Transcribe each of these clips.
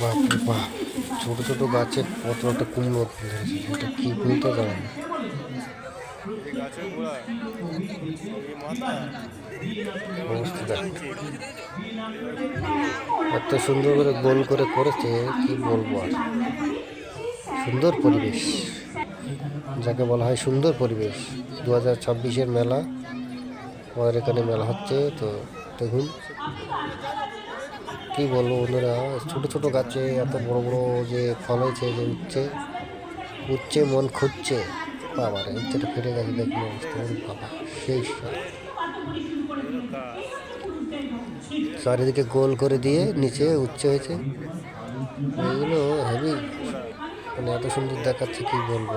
বাপরে বাপ, ছোট ছোট গাছে কত একটা কুমড়ো ধরেছে, এটা কি বলতে পারে না। অবস্থা দেখ, এত সুন্দর করে গোল করে করেছে, কি বলবো আর। সুন্দর পরিবেশ, যাকে বলা হয় সুন্দর পরিবেশ। 2026-এর মেলা, আমাদের এখানে মেলা হচ্ছে। তো দেখুন, কি বলবো বন্ধুরা, ছোট ছোট গাছে এত বড় বড় যে ফল হয়েছে, যে উঠছে উঠছে, মন খুঁজছে। বাবার ইচ্ছেটা ফেটে গেছে, দেখুন অবস্থা। বাবা সেই চারিদিকে গোল করে দিয়ে নিচে উচ্চ হয়েছে, এগুলো হেভি, মানে এত সুন্দর দেখাচ্ছে, কি বলবো,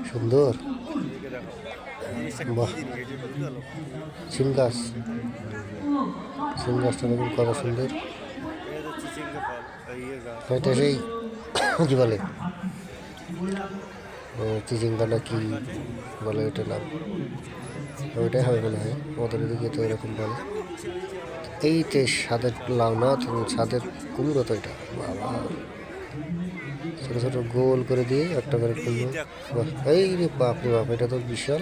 সুন্দর। বাহ, সিম গাছ, সিম গাছটা দেখুন কত সুন্দর। এটা সেই কি বলে, চিচিঙ্গা না কি বলে ওইটা নাম, ওইটাই হবে মনে হয়, ওদের দিকে তো এরকম বলে। এই যে স্বাদের লাউ না, স্বাদের কুমড়ো তো এটা, বাবা ছোটো ছোটো গোল করে দিয়ে একটা করে কুমড়ো। এই রে বাপ রে বাপ, এটা তো বিশাল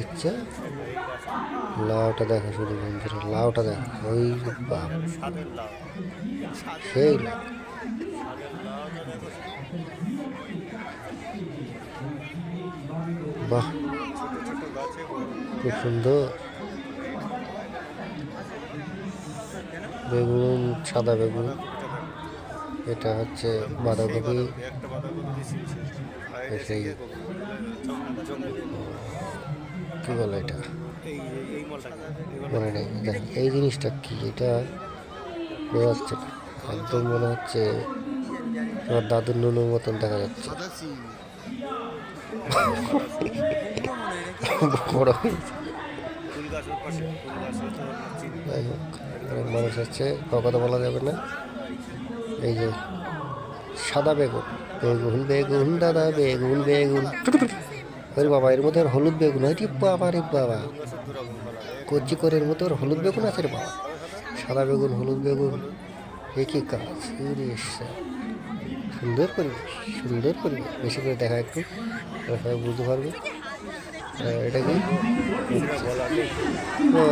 আচ্ছা। লাউটা দেখো শুধু বন্ধুরা, লাউটা দেখো, ওই বাপ, সেই বাহ, খুব সুন্দর। বেগুন, সাদা বেগুন, এটা হচ্ছে বাঁধাকপি, সেই কি বলে এটা মনে নেই। দেখ এই জিনিসটা কি, এটা বোঝা যাচ্ছে না, একদম মনে হচ্ছে তোমার দাদুর নুনুর মতন দেখা যাচ্ছে, বড় হয়েছে। যাই হোক, অনেক মানুষ আছে, কথা বলা যাবে না। এই যে সাদা বেগুন, বেগুন বেগুন দাদা, বেগুন বেগুন, আরে বাবা, এর মধ্যে হলুদ বেগুন, আরে বাবা রে বাবা, কচি করে এর মধ্যে হলুদ বেগুন আছে রে বাবা। সাদা বেগুন, হলুদ বেগুন, একই কাজ। সুন্দর পরিবেশ, সুন্দর পরিবেশ, বেশি করে দেখা একটু, সবাই বুঝতে পারবে এটা কি।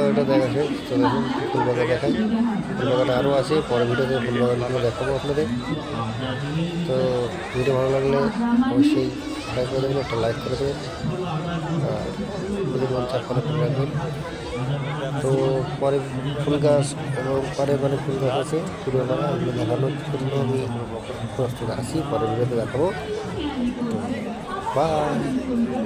এটা দেখা শেষ, তো দেখুন ফুলবাগান দেখায়, ফুলবাগান আরও আছে, পরের ভিডিওতে ফুলবাগানগুলো দেখাবো আপনাদের। তো ভিডিও ভালো লাগলে অবশ্যই লাইক করে দেবেন, একটা লাইক করে দেবেন, আর যদি মন চাপ করে রাখবেন। তো পরে ফুল গাছ এবং পরে মানে ফুল গাছ আছে, ফুলের মালা, এগুলো দেখানোর জন্য আমি প্রস্তুত আছি, পরে ভিডিওতে দেখাবো। তো বাই।